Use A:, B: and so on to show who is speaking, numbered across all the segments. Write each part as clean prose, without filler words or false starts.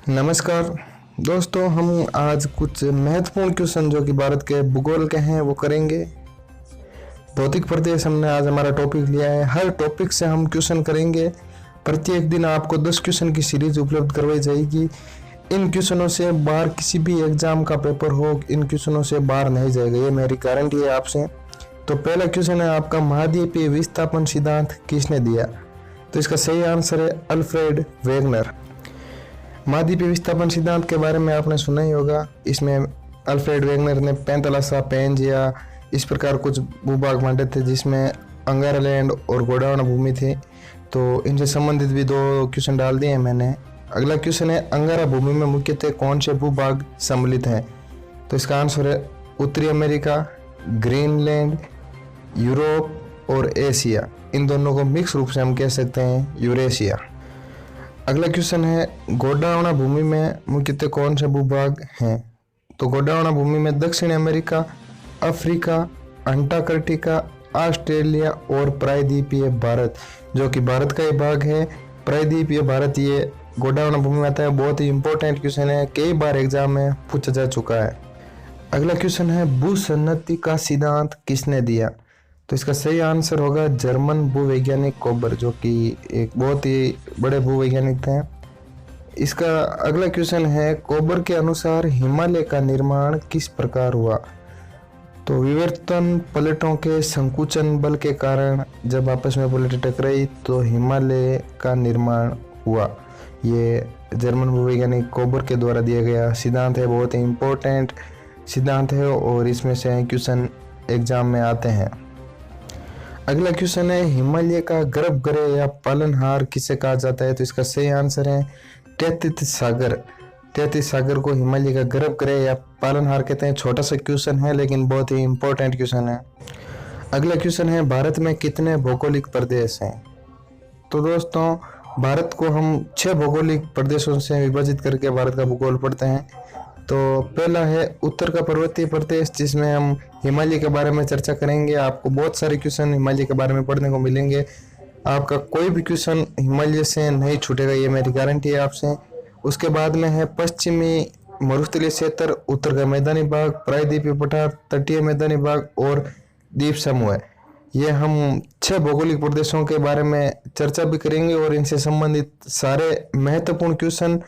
A: नमस्कार दोस्तों, हम आज कुछ महत्वपूर्ण क्वेश्चन जो कि भारत के भूगोल के हैं वो करेंगे। भौतिक प्रदेश हमने आज हमारा टॉपिक लिया है। हर टॉपिक से हम क्वेश्चन करेंगे। प्रत्येक दिन आपको 10 क्वेश्चन की सीरीज उपलब्ध करवाई जाएगी। इन क्वेश्चनों से बाहर किसी भी एग्जाम का पेपर हो, इन क्वेश्चनों से बाहर नहीं जाएगा, ये मेरी गारंटी है आपसे। तो पहला क्वेश्चन है आपका, महाद्वीपीय विस्थापन सिद्धांत किसने दिया? तो इसका सही आंसर है अल्फ्रेड वेगनर। महाद्वीपीय विस्थापन सिद्धांत के बारे में आपने सुना ही होगा। इसमें अल्फ्रेड वेगनर ने पेंतलासा, पेंजिया इस प्रकार कुछ भूभाग बांटे थे, जिसमें अंगारालैंड और गोंडवाना भूमि थी। तो इनसे संबंधित भी 2 क्वेश्चन डाल दिए हैं मैंने। अगला क्वेश्चन है, अंगारा भूमि में मुख्यतः कौन से भूभाग सम्मिलित हैं? तो इसका आंसर है उत्तरी अमेरिका, ग्रीनलैंड, यूरोप और एशिया। इन दोनों को मिक्स रूप से हम कह सकते हैं यूरेशिया। अगला क्वेश्चन है, गोंडवाना भूमि में मुख्यतः कौन से भूभाग हैं? तो गोंडवाना भूमि में दक्षिण अमेरिका, अफ्रीका, अंटार्कटिका, ऑस्ट्रेलिया और प्रायद्वीपीय भारत, जो कि भारत का ही भाग है। प्रायद्वीपीय भारत ये गोंडवाना भूमि में आता है। बहुत ही इंपॉर्टेंट क्वेश्चन है, कई बार एग्जाम में पूछा जा चुका है। अगला क्वेश्चन है, भूसन्नति का सिद्धांत किसने दिया? तो इसका सही आंसर होगा जर्मन भूवैज्ञानिक कोबर, जो कि एक बहुत ही बड़े भूवैज्ञानिक थे। इसका अगला क्वेश्चन है, कोबर के अनुसार हिमालय का निर्माण किस प्रकार हुआ? तो विवर्तन प्लेटों के संकुचन बल के कारण जब आपस में प्लेटें टकराई तो हिमालय का निर्माण हुआ। ये जर्मन भूवैज्ञानिक कोबर के द्वारा दिया गया सिद्धांत है। बहुत ही इम्पोर्टेंट सिद्धांत है और इसमें से क्वेश्चन एग्जाम में आते हैं। अगला क्वेश्चन है, हिमालय का गर्भगृह या पालनहार किसे कहा जाता है? तो इसका सही आंसर है तैत्तिस सागर। तैत्तिस सागर को हिमालय का गर्भगृह या पालनहार कहते हैं। छोटा सा क्वेश्चन है लेकिन बहुत ही इंपॉर्टेंट क्वेश्चन है। अगला क्वेश्चन है, भारत में कितने भौगोलिक प्रदेश हैं? तो दोस्तों, भारत को हम 6 भौगोलिक प्रदेशों से विभाजित करके भारत का भूगोल पढ़ते हैं। तो पहला है उत्तर का पर्वतीय प्रदेश, जिसमें हम हिमालय के बारे में चर्चा करेंगे। आपको बहुत सारे क्वेश्चन हिमालय के बारे में पढ़ने को मिलेंगे। आपका कोई भी क्वेश्चन हिमालय से नहीं छूटेगा, ये मेरी गारंटी है आपसे। उसके बाद में है पश्चिमी मरुस्थलीय क्षेत्र, उत्तर का मैदानी भाग, प्रायद्वीपीय पठार, तटीय मैदानी भाग और द्वीप समूह। ये हम 6 भौगोलिक प्रदेशों के बारे में चर्चा भी करेंगे और इनसे संबंधित सारे महत्वपूर्ण क्वेश्चन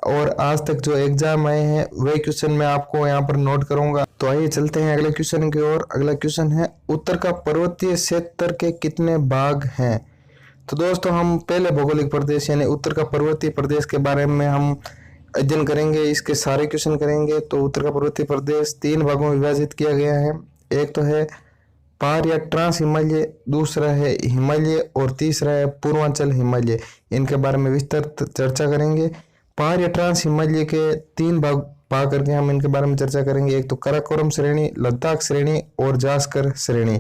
A: और आज तक जो एग्जाम आए हैं वही क्वेश्चन मैं आपको यहाँ पर नोट करूंगा। तो आइए चलते हैं अगले क्वेश्चन की ओर। अगला क्वेश्चन है, उत्तर का पर्वतीय क्षेत्र के कितने भाग हैं? तो दोस्तों, हम पहले भौगोलिक प्रदेश यानी उत्तर का पर्वतीय प्रदेश के बारे में हम अध्ययन करेंगे। इसके सारे क्वेश्चन करेंगे। तो उत्तर का पर्वतीय प्रदेश 3 भागों में विभाजित किया गया है। एक तो है पार या ट्रांस हिमालय, दूसरा है हिमालय और तीसरा है पूर्वांचल हिमालय। इनके बारे में विस्तृत चर्चा करेंगे। पार या ट्रांस हिमालय के 3 भाग करके हम इनके बारे में चर्चा करेंगे। एक तो काराकोरम श्रेणी, लद्दाख श्रेणी और जास्कर श्रेणी।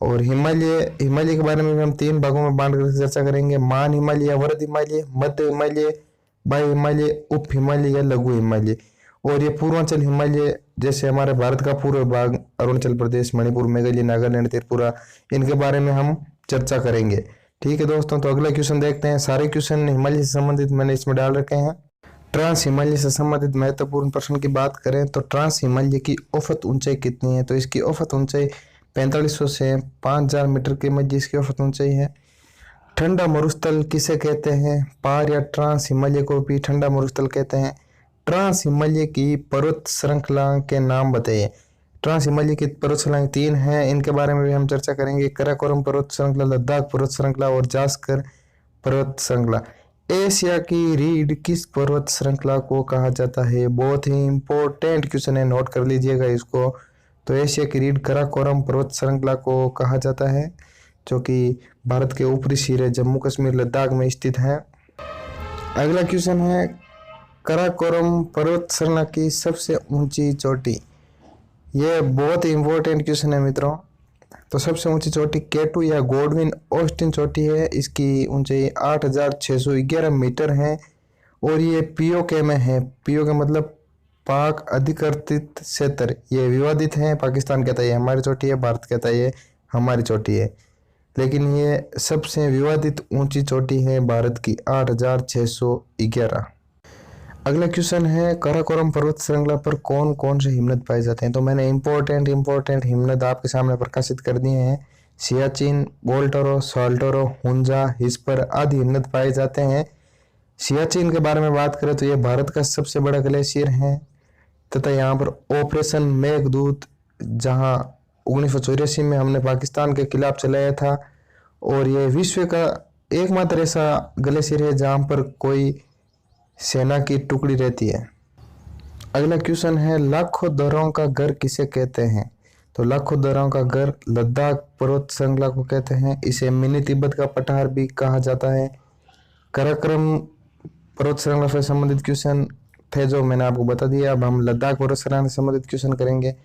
A: और हिमालय के बारे में भी हम 3 भागों में बांट कर चर्चा करेंगे। मान हिमालय या वृद्ध हिमालय, मध्य हिमालय, बाह्य हिमालय, उप हिमालय या लघु हिमालय। और ये पूर्वांचल हिमालय, जैसे हमारे भारत का पूर्व भाग अरुणाचल प्रदेश, मणिपुर, मेघालय, नागालैंड, त्रिपुरा, इनके बारे में हम चर्चा करेंगे। ठीक है दोस्तों, तो अगला क्वेश्चन देखते हैं। सारे क्वेश्चन हिमालय से संबंधित मैंने इसमें डाल रखे हैं। ट्रांस हिमालय से संबंधित महत्वपूर्ण प्रश्न की बात करें तो ट्रांस हिमालय की औसत ऊंचाई कितनी है? तो इसकी औसत ऊंचाई 4500 से 5000 मीटर के मध्य इसकी औसत ऊंचाई है। ठंडा मरुस्थल किसे कहते हैं? पार या ट्रांस हिमालय को भी ठंडा मरुस्थल कहते हैं। ट्रांस हिमालय की पर्वत श्रृंखला के नाम बताइए। ट्रांस हिमालय की पर्वत श्रृंखला 3 हैं, इनके बारे में भी हम चर्चा करेंगे। काराकोरम पर्वत श्रृंखला, लद्दाख पर्वत श्रृंखला और जास्कर पर्वत श्रृंखला। एशिया की रीढ़ किस पर्वत श्रृंखला को कहा जाता है? बहुत ही इंपॉर्टेंट क्वेश्चन है, नोट कर लीजिएगा इसको। तो एशिया की रीढ़ काराकोरम पर्वत श्रृंखला को कहा जाता है, जो कि भारत के ऊपरी सिरे जम्मू कश्मीर लद्दाख में स्थित है। अगला क्वेश्चन है, काराकोरम पर्वत श्रृंखला की सबसे ऊंची चोटी। यह बहुत ही इंपॉर्टेंट क्वेश्चन है मित्रों। तो सबसे ऊंची चोटी केटू या गॉडविन ऑस्टिन चोटी है। इसकी ऊंचाई 8611 मीटर है और ये पीओके में है। पीओके मतलब पाक अधिकृत क्षेत्र। ये विवादित है। पाकिस्तान कहता है ये हमारी चोटी है, भारत कहता है ये हमारी चोटी है। लेकिन ये सबसे विवादित ऊंची चोटी है भारत की 8611। अगला क्वेश्चन है काराकोरम पर्वत श्रृंखला पर कौन कौन से हिमनद पाए जाते हैं। तो मैंने इम्पोर्टेंट हिमनद आपके सामने प्रकाशित कर दिए हैं। सियाचिन, बोल्टोरो, साल्टोरो, हुंजा, हिस्पर आदि हिमनद पाए जाते हैं। सियाचिन के बारे में बात करें तो ये भारत का सबसे बड़ा ग्लेशियर है तथा यहाँ पर ऑपरेशन मेघदूत, जहाँ 1984 में हमने पाकिस्तान के खिलाफ चलाया था, और ये विश्व का एकमात्र ऐसा ग्लेशियर है जहाँ पर कोई सेना की टुकड़ी रहती है। अगला क्वेश्चन है लाखों दर्रों का घर किसे कहते हैं। तो लाखों दर्रों का घर लद्दाख पर्वत श्रृंखला को कहते हैं। इसे मिनी तिब्बत का पठार भी कहा जाता है। काराकोरम पर्वत श्रृंखला से संबंधित क्वेश्चन थे जो मैंने आपको बता दिया। अब हम लद्दाख पर्वत श्रृंखला से संबंधित क्वेश्चन करेंगे।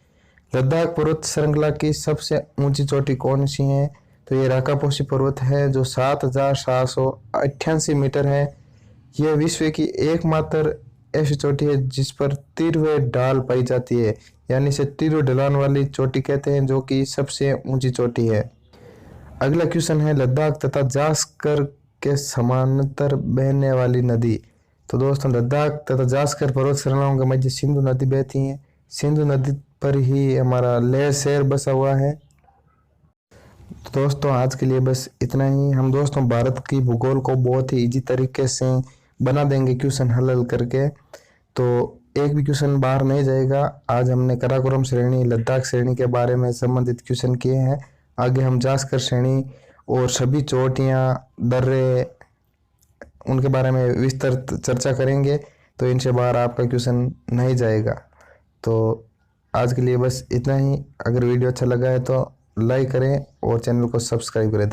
A: लद्दाख पर्वत श्रृंखला की सबसे ऊंची चोटी कौन सी है। तो ये राकापोशी पर्वत है जो 7,788 मीटर है। यह विश्व की एकमात्र ऐसी चोटी है जिस पर तिरवे ढाल पाई जाती है, यानी इसे तिरवे ढलान वाली चोटी कहते हैं, जो कि सबसे ऊंची चोटी है। अगला क्वेश्चन है लद्दाख तथा जास्कर के समानांतर बहने वाली नदी। तो दोस्तों लद्दाख तथा जास्कर पर्वत श्रृंखलाओं के मध्य सिंधु नदी बहती है। सिंधु नदी पर ही हमारा लेह शहर बसा हुआ है। तो दोस्तों आज के लिए बस इतना ही। हम दोस्तों भारत की भूगोल को बहुत ही इजी तरीके से बना देंगे क्वेश्चन हल करके, तो एक भी क्वेश्चन बाहर नहीं जाएगा। आज हमने काराकोरम श्रेणी, लद्दाख श्रेणी के बारे में संबंधित क्वेश्चन किए हैं। आगे हम जास्कर श्रेणी और सभी चोटियाँ, दर्रे, उनके बारे में विस्तृत चर्चा करेंगे, तो इनसे बाहर आपका क्वेश्चन नहीं जाएगा। तो आज के लिए बस इतना ही। अगर वीडियो अच्छा लगा है तो लाइक करें और चैनल को सब्सक्राइब करें।